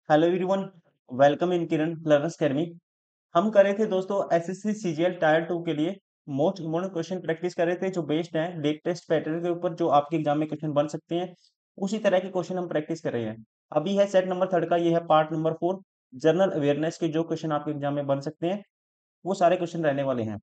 Hello everyone, welcome in Kiran learners academy. हम कर रहे थे दोस्तों एसएससी सीजीएल टायर 2 के लिए मोस्ट इम्पोर्टेंट क्वेश्चन प्रैक्टिस कर रहे थे जो बेस्ड हैं लेटेस्ट पैटर्न के ऊपर जो आपके एग्जाम में क्वेश्चन बन सकते हैं। उसी तरह के क्वेश्चन हम प्रैक्टिस कर रहे हैं। अभी है सेट नंबर 3 का, ये है पार्ट नंबर 4। जनरल अवेयरनेस के जो क्वेश्चन आपके एग्जाम में बन सकते हैं वो सारे क्वेश्चन रहने वाले हैं।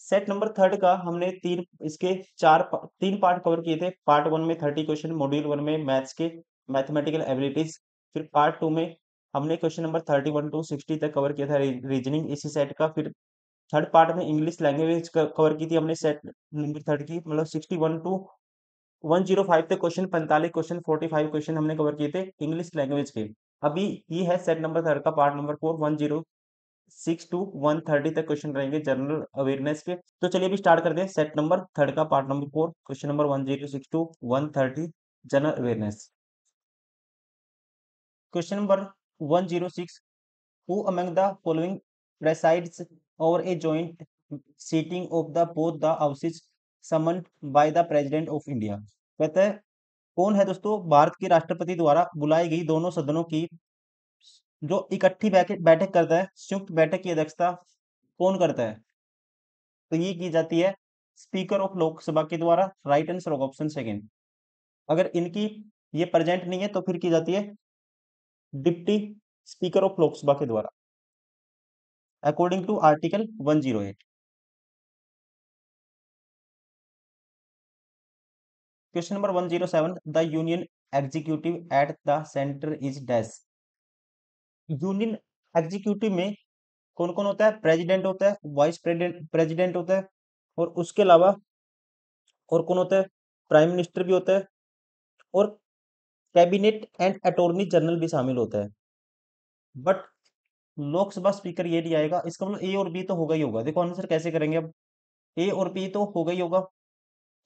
सेट नंबर 3 का हमने तीन पार्ट कवर किए थे। पार्ट 1 में 30 क्वेश्चन, मॉड्यूल 1 में मैथ्स के मैथमेटिकल एबिलिटीज, फिर पार्ट 2 में हमने क्वेश्चन नंबर 31 टू 60 तक कवर किया था रीजनिंग इसी सेट का। फिर थर्ड पार्ट में इंग्लिश लैंग्वेज कवर की थी हमने सेट नंबर 3 की, मतलब 61 टू 105 तक क्वेश्चन, 45 क्वेश्चन, 45 क्वेश्चन हमने कवर किए थे इंग्लिश लैंग्वेज के। अभी ये है सेट नंबर 3 का पार्ट नंबर 4, 106 टू 130 तक क्वेश्चन रहेंगे जनरल अवेयरनेस के। तो चलिए अभी स्टार्ट करते हैं सेट नंबर 3 का part number 4, question number 106 to 130 general awareness. Question number 106, who among the following presides over a joint sitting of the both the houses summoned by the president of India? कहता है कौन है दोस्तों भारत के राष्ट्रपति द्वारा बुलाई गई दोनों सदनों की जो इकट्ठी बैठक बैठक करता है, संयुक्त बैठक की अध्यक्षता कौन करता है? तो ये की जाती है स्पीकर ऑफ लोकसभा के द्वारा। राइट आंसर होगा ऑप्शन सेकंड। अगर इनकी ये प्रेजेंट नहीं है तो फिर की जाती है डिप्टी स्पीकर ऑफ लोकसभा के द्वारा, according to article 108। Question number 107, the union executive at the centre is dash. Union executive में कौन कौन होता है? प्रेसिडेंट होता है, वाइस प्रेसिडेंट प्रेसिडेंट होता है, और उसके अलावा और कौन होता है? प्राइम मिनिस्टर भी होता है, और कैबिनेट एंड अटॉर्नी जनरल भी शामिल होता है। बट लोकसभा स्पीकर ये नहीं आएगा। इसका मतलब ए और बी तो होगा ही होगा। देखो आंसर कैसे करेंगे अब, ए और बी तो होगा ही होगा।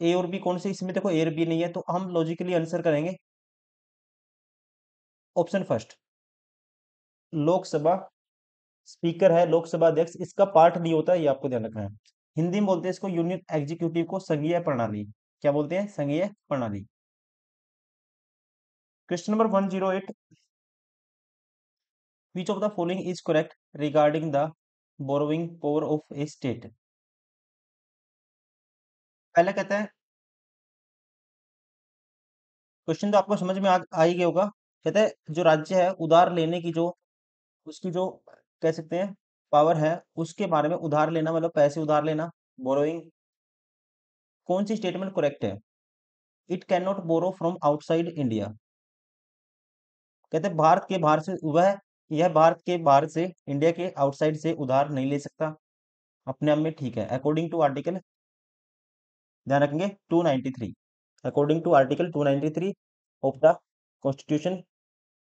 ए और बी कौन से, इसमें देखो ए और बी नहीं है, तो हम लॉजिकली आंसर करेंगे ऑप्शन फर्स्ट। लोकसभा स्पीकर है, लोकसभा अध्यक्ष, इसका पार्ट नहीं होता, ये आपको ध्यान रखना है। हिंदी में बोलते हैं इसको यूनियन एग्जीक्यूटिव को संघीय प्रणाली। क्या बोलते हैं? संघीय प्रणाली। Question number 108, which of the following is correct regarding the borrowing power of A state. पहला कहता है, क्वेश्चन तो आपको समझ में आ ही गया होगा। कहता है जो राज्य है उधार लेने की जो उसकी जो कह सकते हैं पावर है, उसके बारे में, उधार लेना मतलब पैसे उधार लेना, बोरोइंग। कौन सी स्टेटमेंट करेक्ट है? It can not borrow from outside India. कहते हैं भारत के बाहर से वह यह भारत के बाहर से, इंडिया के आउटसाइड से उधार नहीं ले सकता। अपने आप में ठीक है, अकॉर्डिंग टू आर्टिकल, ध्यान रखेंगे 293, according to article 293 of the constitution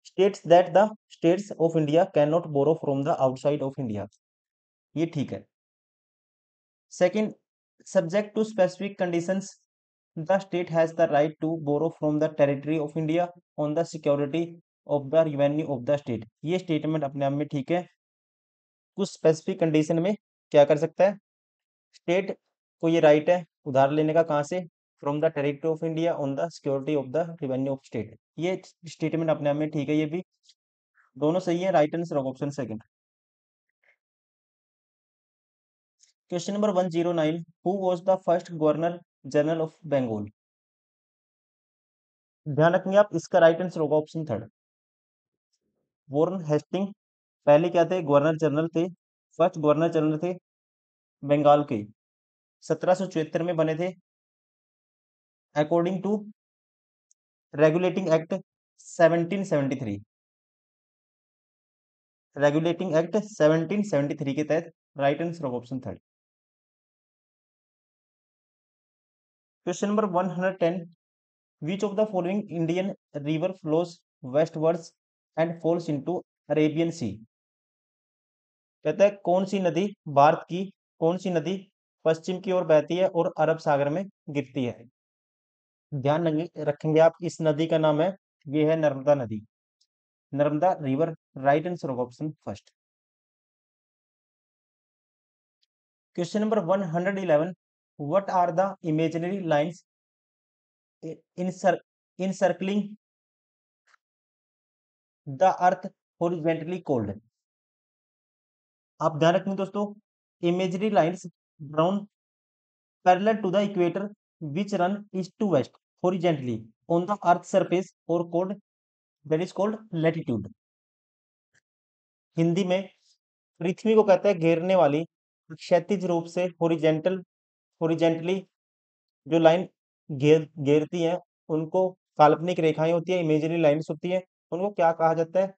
states that the states of India can not borrow from the outside of India. ये ठीक है। Second, subject to specific conditions the state has the right to borrow from the territory of India on the security of the revenue of the state. ये statement अपने आप में ठीक है। कुछ स्पेसिफिक कंडीशन में क्या कर सकता है स्टेट को? ये राइट है उधार लेने का, कहाँ से? From the territory of India on the security of the revenue of state. ये स्टेटमेंट अपने आप में ठीक है। ये भी दोनों सही है। Right answer option second. Question number 109, who was the first governor general of Bengal. ध्यान रखेंगे आप, इसका राइट आंसर होगा ऑप्शन थर्ड, वॉरेन हेस्टिंग। पहले क्या थे? गवर्नर जनरल थे, फर्स्ट गवर्नर जनरल थे बंगाल के, 1774 में बने थे, according to regulating act 1773। Regulating act 1773 के तहत। Right answer of option third. Question number 110, which of the following Indian river flows westwards and falls into Arabian sea. कहता है कौन सी नदी भारत की, कौन सी नदी पश्चिम की ओर बहती है और अरब सागर में गिरती है? ध्यान रखेंगे आप, इस नदी का नाम है, ये है नर्मदा नदी, Narmada river. Right answer of option first. Question number 111, what are the imaginary lines in in circling the earth horizontally called. आप ध्यान रखेंगे दोस्तों, imagery lines drawn parallel to the equator which run east to west horizontally on the earth surface और called, that is called latitude. Hindi में पृथ्वी को कहते हैं घेरने वाली क्षैतिज रूप से हॉरिजेंटली जो लाइन घेरती है, उनको काल्पनिक रेखाएं होती है, इमेजिनरी लाइंस होती है, उनको क्या कहा जाता है?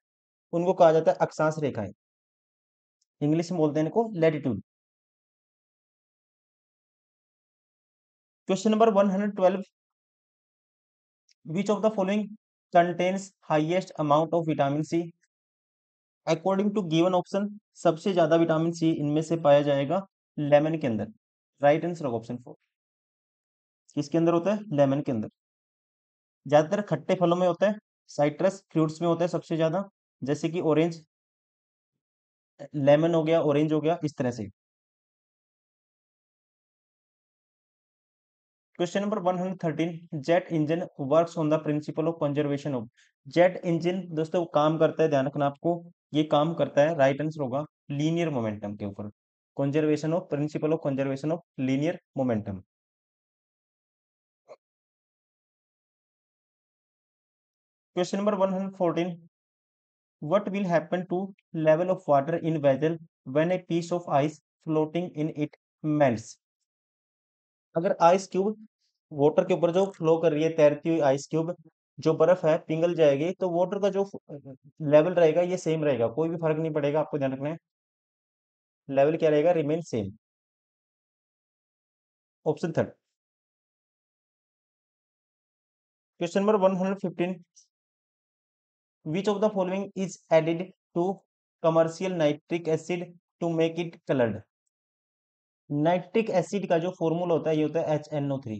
उनको कहा जाता है अक्षांश रेखाएं। इंग्लिश में बोलते हैं इनको latitude. Question number 112, which of the following contains highest amount of vitamin C? According to given option, सबसे ज्यादा विटामिन सी इनमें से पाया जाएगा लेमन के अंदर। Right answer option 4। किसके अंदर होता है? लेमन के अंदर। ज्यादातर खट्टे फलों में होता है, साइट्रस फ्रूट्स में होता है सबसे ज्यादा, जैसे कि ऑरेंज, लेमन हो गया, ऑरेंज हो गया, इस तरह से। Question number 113, jet engine works on the principle of conservation of. Jet engine दोस्तों काम करता है, ध्यान रखना आपको, ये काम करता है, राइट आंसर होगा लीनियर मोमेंटम के ऊपर। Conservation of, principle of conservation of linear momentum. Question number 114, what will happen to level of water in vessel when a piece of ice floating in it melts? अगर ice cube water के ऊपर जो flow कर रही है, तैरती हुई ice cube जो बर्फ है पिघल जाएगी, तो वाटर का जो लेवल रहेगा ये सेम रहेगा, कोई भी फर्क नहीं पड़ेगा, आपको ध्यान रखना है। लेवल क्या रहेगा? Remain same. Option third. Question number 115, which of the following is added to commercial nitric acid to make it coloured? Nitric acid का जो फॉर्मूला होता है ये होता है HNO3।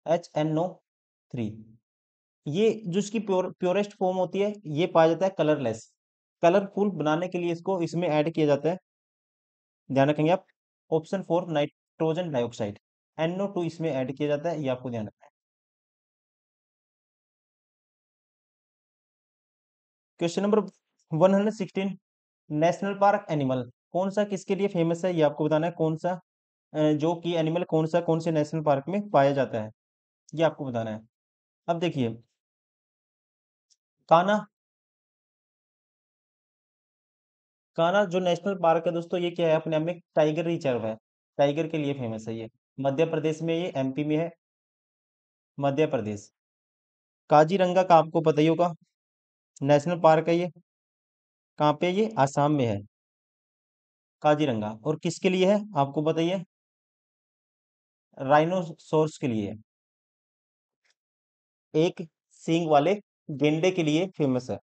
HNO3, ये जो इसकी प्योरेस्ट फॉर्म होती है, ये पाया जाता है कलरलेस। कलरफुल बनाने के लिए इसको इसमें ऐड किया जाता है, ध्यान रखेंगे आप। ऑप्शन 4 नाइट्रोजन डाइऑक्साइड, NO2 इसमें ऐड किया जाता है, ये आपको ध्यान रखना है। Question number 116, national park animal कौन सा किसके लिए फेमस है, ये आपको बताना है। कौन सा जो कि एनिमल कौन सा कौन से नेशनल पार्क में पाया जाता है, ये आपको बताना है। अब देखिए, कान्हा, कान्हा जो नेशनल पार्क है दोस्तों, ये क्या है? अपने आप में टाइगर रिजर्व है, टाइगर के लिए फेमस है ये। मध्य प्रदेश में, ये MP में है, मध्य प्रदेश। काजीरंगा का आपको पता ही होगा, नेशनल पार्क है ये, कहाँ पे? ये आसाम में है काजीरंगा। और किसके लिए है आपको बताइए? राइनोसोर्स के लिए, एक सींग वाले गेंडे के लिए फेमस है।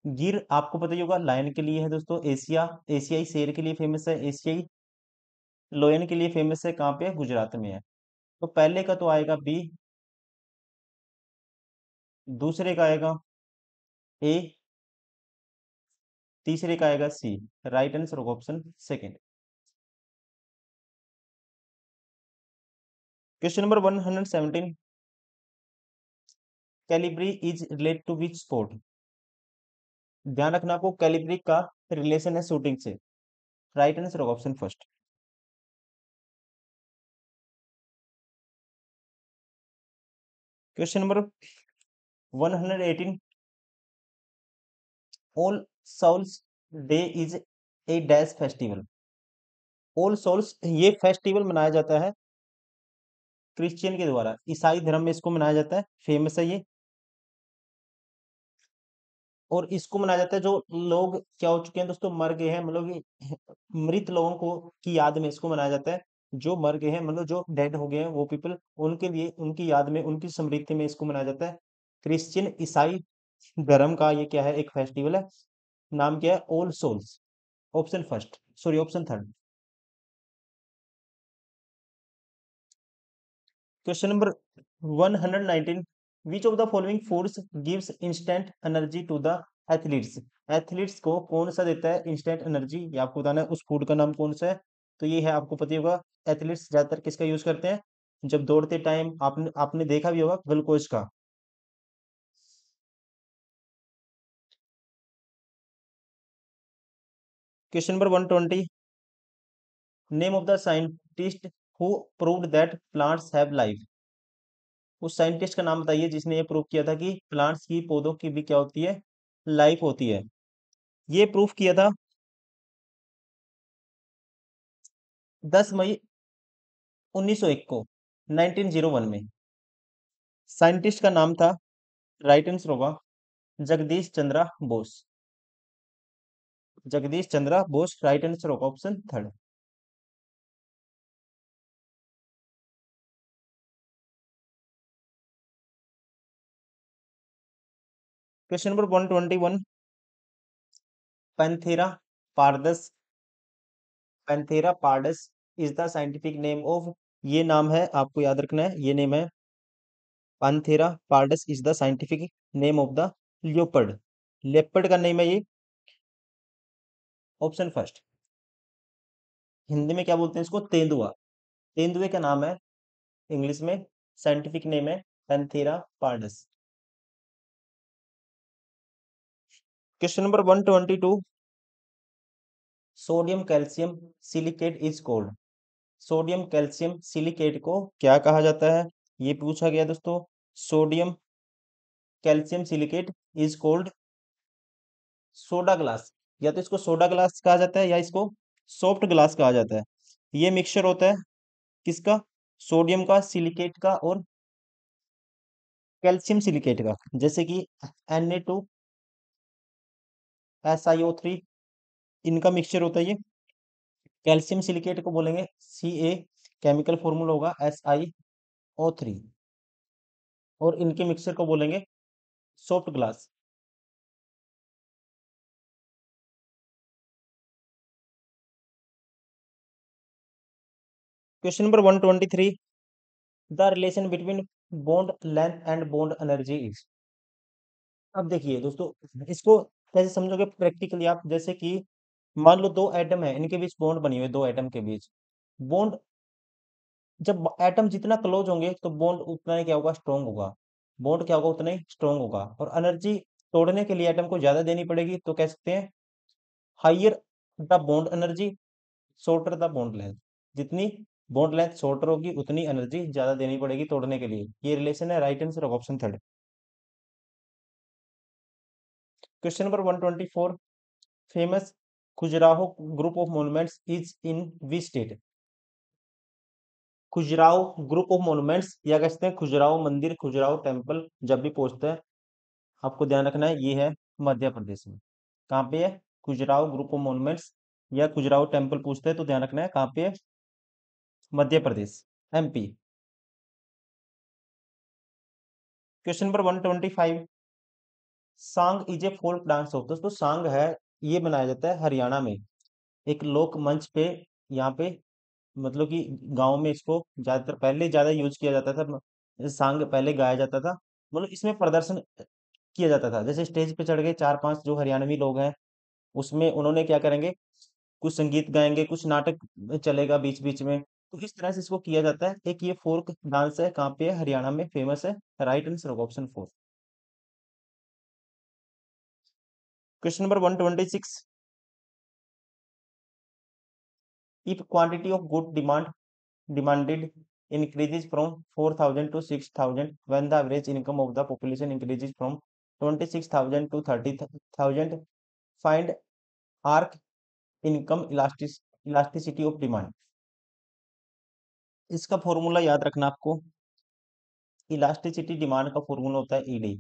गिर आपको पता ही होगा, लायन के लिए है दोस्तों। एशियाई शेर के लिए फेमस है, एशियाई लोयन के लिए फेमस है, कहाँ पे है? गुजरात में है। तो पहले का तो आएगा बी, दूसरे का आएगा ए, तीसरे का आएगा सी। राइट आंसर होगा option second. Question number 117, calibre is related to which sport? ध्यान रखना आपको, कैलिब्री का रिलेशन है शूटिंग से। राइट आंसर होगा option first. Question number 118, All Souls Day is a dash festival. All Souls ये festival मनाया जाता है क्रिश्चियन के द्वारा, ईसाई धर्म में इसको मनाया जाता है, फेमस है ये। और इसको मनाया जाता है जो लोग क्या हो चुके हैं दोस्तों, मर गए हैं, मतलब कि मृत लोगों को की याद में इसको मनाया जाता है। जो मर गए हैं, मतलब जो डेड हो गए हैं वो पीपल, उनके लिए, उनकी याद में, उनकी स्मृति में इसको मनाया जाता है। क्रिश्चियन ईसाई धर्म का ये क्या है? एक फेस्टिवल है। नाम क्या है? All Souls. Option first, sorry option third. Question number 119, which of the following foods gives instant energy to the athletes? Athletes को कौन सा देता है इंस्टेंट एनर्जी, ये आपको बताना है। उस फूड का नाम कौन सा है? तो ये है, आपको पता ही होगा, एथलीट्स ज्यादातर किसका यूज करते हैं? जब दौड़ते टाइम आपने आपने देखा भी होगा, ग्लूकोज का। Question number 120, name of the scientist who proved that plants have life. उस साइंटिस्ट का नाम बताइए जिसने ये प्रूव किया था कि प्लांट्स की, पौधों की भी क्या होती है, लाइफ होती है। ये प्रूफ किया था 10 मई 1901 को, 1901 में। साइंटिस्ट का नाम था राइटन स्रोवा, जगदीश चंद्रा बोस। जगदीश चंद्रा बोस, राइट आंसर होगा option third. Question number 121, panthera pardus, panthera pardus is the scientific name of, ये नाम है, आपको याद रखना है, ये नेम है panthera pardus is the scientific name of the leopard. Leopard का नेम है ये, ऑप्शन फर्स्ट। हिंदी में क्या बोलते हैं इसको, तेंदुआ। तेंदुए का नाम है इंग्लिश में, साइंटिफिक नेम है panthera pardus. Question number 122, sodium calcium silicate is called. Sodium calcium silicate को क्या कहा जाता है, ये पूछा गया दोस्तों। Sodium calcium silicate is called soda glass. या तो इसको सोडा ग्लास कहा जाता है या इसको सॉफ्ट ग्लास कहा जाता है। ये मिक्सचर होता है किसका, सोडियम का, सिलिकेट का और कैल्शियम सिलिकेट का। जैसे कि Na2SiO3, इनका मिक्सचर होता है ये। कैल्शियम सिलिकेट को बोलेंगे Ca, केमिकल फॉर्मूला होगा SiO3, और इनके मिक्सचर को बोलेंगे soft glass. Question number 123, the relation between bond length and bond energy is. अब देखिए दोस्तों, इसको कैसे समझोगे प्रैक्टिकली आप, जैसे कि मान लो दो एटम है, इनके बीच बॉन्ड बनी हुई है, दो एटम के बीच बॉन्ड। जब एटम जितना क्लोज होंगे तो बॉन्ड उतना ही क्या होगा, स्ट्रोंग होगा। बॉन्ड क्या होगा, उतना ही स्ट्रोंग होगा। और एनर्जी तोड़ने के लिए एटम को ज्यादा देनी पड़ेगी, तो कह सकते हैं higher the bond energy, shorter the bond length. जितनी बॉन्ड लेंथ शॉर्टर होगी उतनी एनर्जी ज्यादा देनी पड़ेगी तोड़ने के लिए। ये रिलेशन है, right answer option third. Question number 124, famous Khajuraho group of monuments is in which state. Khajuraho group of monuments, या कह सकते हैं खजुराहो मंदिर, खजुराहो टेम्पल, जब भी पूछते हैं आपको ध्यान रखना है, ये है मध्य प्रदेश में। कहाँ पे है, खजुराहो ग्रुप ऑफ मॉन्यूमेंट्स या खजुराहो टेम्पल पूछते हैं तो ध्यान रखना है कहाँ पे है, Madhya Pradesh, MP। Question number 125, सांग is a folk dance of. दोस्तों सांग है, ये बनाया जाता है हरियाणा में, एक लोक मंच पे। यहाँ पे मतलब कि गांव में इसको ज्यादातर पहले ज्यादा यूज किया जाता था, सांग पहले गाया जाता था। मतलब इसमें प्रदर्शन किया जाता था, जैसे स्टेज पे चढ़ गए चार पांच जो हरियाणवी लोग हैं, उसमें उन्होंने क्या करेंगे, कुछ संगीत गाएंगे, कुछ नाटक चलेगा बीच बीच में। तो इस तरह से इसको किया जाता है। एक ये फोल्क डांस है, कहाँ पे है, हरियाणा में फेमस है, right answer option four. Question number 126, if quantity of good demanded increases from 4,000 to 6,000 when the average income of the population increases from 26,000 to 30,000, find arc income elasticity of demand। इसका formula याद रखना आपको, elasticity demand का formula होता है ED।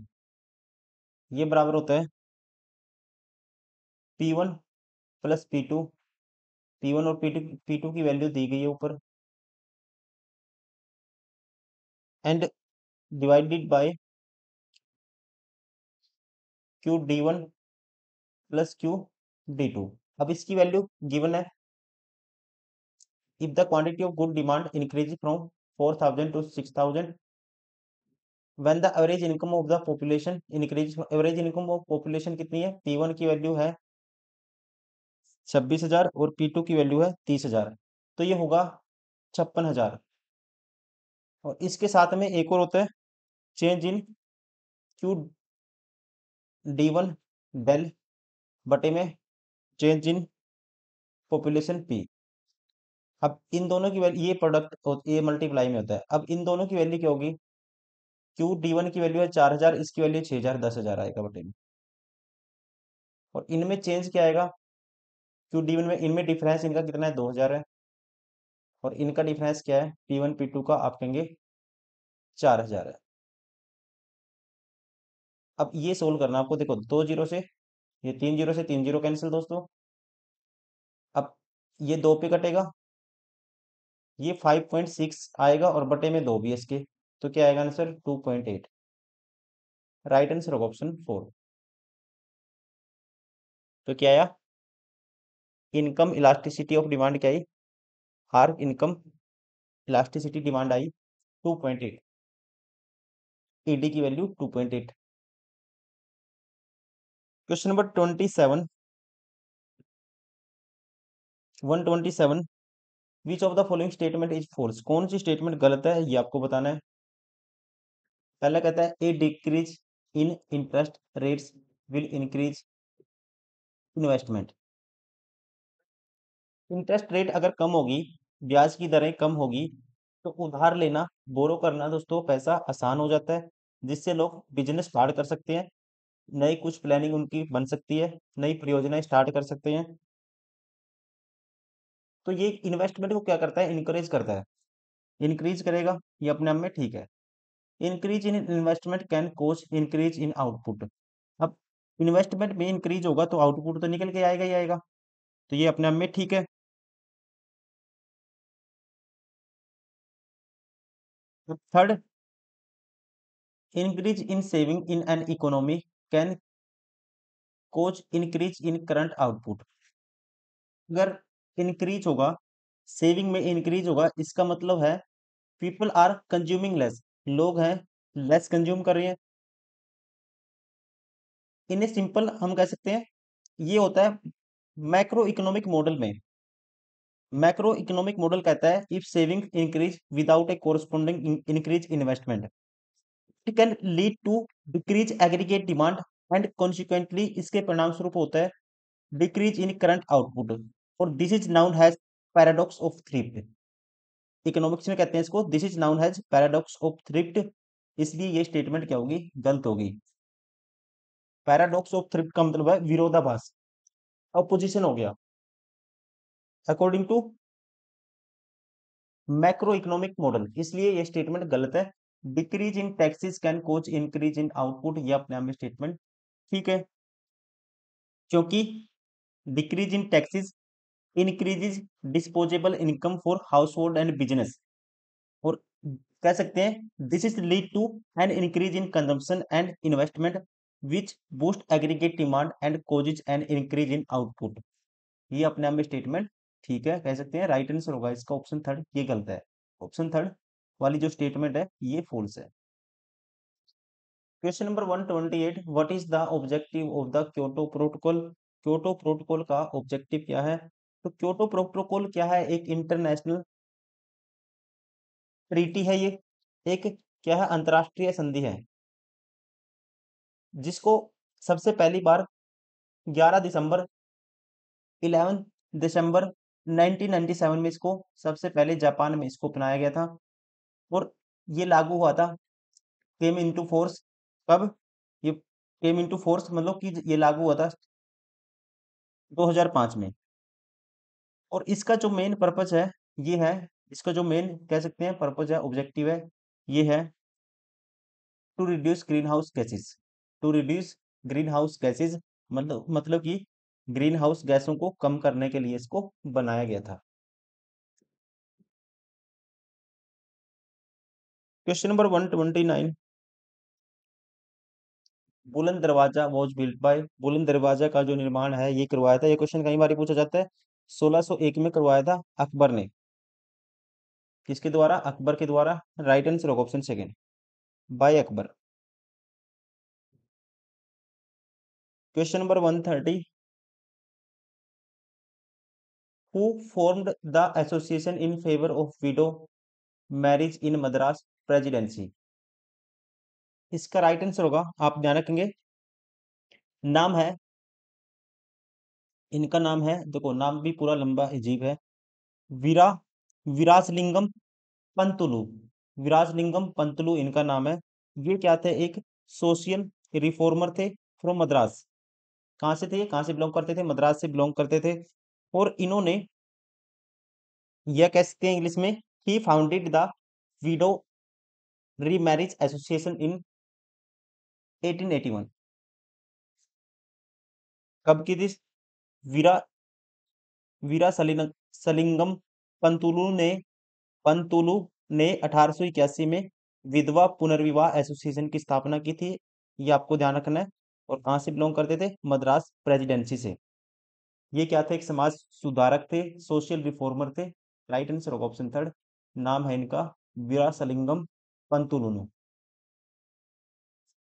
ये बराबर होता है P1 प्लस P2। P1 और P2 की वैल्यू दी गई है ऊपर, and divided by QD1 plus QD2। अब इसकी वैल्यू गिवन है, if the quantity of good demand increases from 4,000 to 6,000 when the average income of the population increases। average income of population कितनी है, P1 की value है 26,000 और P2 की value है 30,000, तो ये होगा 56,000। और इसके साथ में एक और होता है चेंज इन QD1 डेल बटे में चेंज इन पॉपुलेशन पी। अब इन दोनों की वैल्यू, ये प्रोडक्ट ये मल्टीप्लाई में होता है। अब इन दोनों की वैल्यू क्या होगी? क्यू डी वन की वैल्यू है 4000, इसकी वैल्यू 6000, 10,000 आएगा बटे में। और इनमें चेंज क्या आएगा? क्यू डी वन में, इनमें डिफरेंस इनका कितना है? 2000 है। और इनका डिफरेंस क्या है? पी वन पी टू का आप कहेंगे 4000 है। अब ये सोल्व करना आपको, देखो 2 जीरो से, ये 3 जीरो से 3 जीरो कैंसिल दोस्तों। अब ये 2 पे कटेगा, ये 5.6 आएगा और बटे में 2 भी इसके, तो क्या आएगा आंसर? 2.8। राइट आंसर होगा ऑप्शन 4। तो क्या आया? इनकम इलास्टिसिटी ऑफ डिमांड क्या आई? आर इनकम इलास्टिसिटी डिमांड आई 2.8, ईडी की value 2.8। Question number 27, 127, which of the following statement is false? कौन सी स्टेटमेंट गलत है ये आपको बताना है। पहला कहता है a decrease in interest rates will increase investment. Interest rate अगर कम होगी, ब्याज की दरें कम होगी, तो उधार लेना, बोरो करना दोस्तों, पैसा आसान हो जाता है, जिससे लोग बिजनेस स्टार्ट कर सकते हैं, नई कुछ प्लानिंग उनकी बन सकती है, नई परियोजनाएं स्टार्ट कर सकते हैं। तो ये इन्वेस्टमेंट को क्या करता है? इनकरेज करता है, इंक्रीज करेगा, ये अपने आप में ठीक है। Increase in investment can cause increase in output. अब इन्वेस्टमेंट में इंक्रीज होगा तो आउटपुट तो निकल के आएगा ही आएगा, तो ये अपने आप में ठीक है। Third, increase in saving in an economy can cause increase in current output. अगर इंक्रीज होगा, सेविंग में इंक्रीज होगा, इसका मतलब है पीपल आर कंज्यूमिंग लेस, लोग हैं लेस कंज्यूम कर रहे हैं। इन्हें सिंपल हम कह सकते हैं, ये होता है मैक्रो इकोनॉमिक मॉडल में। मैक्रो इकोनॉमिक मॉडल कहता है if saving increase without a corresponding increase investment, it can lead to decrease aggregate demand and consequently इसके परिणाम स्वरूप होता है डिक्रीज इन करंट आउटपुट, और this is known has paradox of thrift. Economics में कहते हैं इसको, this is known has paradox of thrift. इसलिए ये स्टेटमेंट क्या होगी? गलत होगी। पैराडॉक्स ऑफ थ्रिफ्ट का मतलब है विरोधाभास, अपोजिशन हो गया। According to macroeconomic model, इसलिए ये स्टेटमेंट गलत है। Decrease in taxes can cause increase in output, ये अपने आप में स्टेटमेंट ठीक है, क्योंकि decrease in taxes increases disposable income for household and business, और कह सकते हैं this is lead to an increase in consumption and investment which boost aggregate demand and causes an increase in output. ये अपने आप में statement ठीक है, कह सकते हैं। राइट आंसर होगा इसका ऑप्शन थर्ड, ये गलत है। ऑप्शन थर्ड वाली जो स्टेटमेंट है ये फॉल्स है। Question number 128, what is the objective of the Kyoto protocol? Kyoto protocol का ऑब्जेक्टिव क्या है? तो क्योटो प्रोटोकॉल क्या है? एक इंटरनेशनल ट्रीटी है ये, एक क्या है? अंतरराष्ट्रीय संधि है, जिसको सबसे पहली बार 11 दिसंबर 11 दिसंबर 1997 में इसको सबसे पहले जापान में इसको अपनाया गया था, और ये लागू हुआ था, केम इनटू फोर्स। कब ये केम इनटू फोर्स? मतलब कि ये लागू हुआ था 2005 में। और इसका जो मेन पर्पज है ये है, इसका जो मेन कह सकते हैं पर्पज है, ऑब्जेक्टिव है, ये है to reduce greenhouse gases. To reduce greenhouse gases, मतलब कि ग्रीन हाउस गैसों को कम करने के लिए इसको बनाया गया था। क्वेश्चन नंबर 129, बुलंद दरवाजा वॉज बिल्ट बाय, बुलंद दरवाजा का जो निर्माण है ये करवाया था, ये क्वेश्चन कई बार पूछा जाता है। 1601 में करवाया था अकबर ने। किसके द्वारा? अकबर के द्वारा। राइट आंसर होगा option second, by Akbar. Question number 130, who formed the association in favour of widow marriage in Madras presidency? इसका राइट आंसर होगा, आप ध्यान रखेंगे, नाम है इनका नाम है, देखो नाम भी पूरा लंबा अजीब है, वीरा विरासलिंगम पंतुलु। विरासलिंगम पंतुलु इनका नाम है। ये क्या थे, एक सोशल रिफॉर्मर थे फ्रॉम मद्रास। कहाँ से थे ये, कहाँ से बिलोंग करते थे, मद्रास से बिलोंग करते थे। और इन्होंने, यह कह सकते हैं इंग्लिश में, he founded the widow remarriage association in 1881। कब की थी? वीरा वीरा सलिंगम पंतुलु ने पंतुलु ने 1881 में विधवा पुनर्विवाह एसोसिएशन की स्थापना की थी। ये आपको ध्यान रखना है। और कहाँ से बिलोंग करते थे, मद्रास प्रेसिडेंसी से। ये क्या थे, एक समाज सुधारक थे, सोशल रिफॉर्मर थे। Right answer option third. नाम है इनका वीरासलिंगम पंतुलुनु।